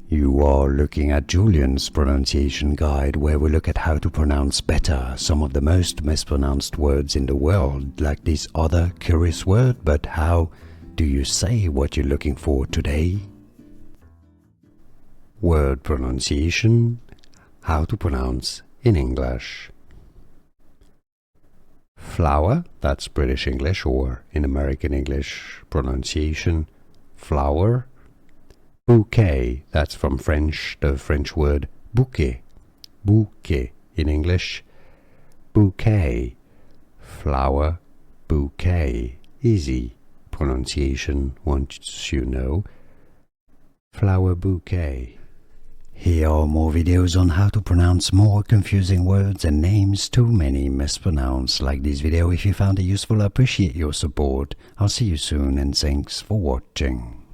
You are looking at Julian's pronunciation guide, where we look at how to pronounce better some of the most mispronounced words in the world, like this other curious word. But how do you say what you're looking for today? Word pronunciation, how to pronounce in English. Flower, that's British English, or in American English pronunciation, flower. Bouquet, that's from French, the French word bouquet. Bouquet in English, bouquet. Flower bouquet. Easy pronunciation once you know. Flower bouquet. Here are more videos on how to pronounce more confusing words and names too many mispronounced. Like this video if you found it useful. I appreciate your support. I'll see you soon and thanks for watching.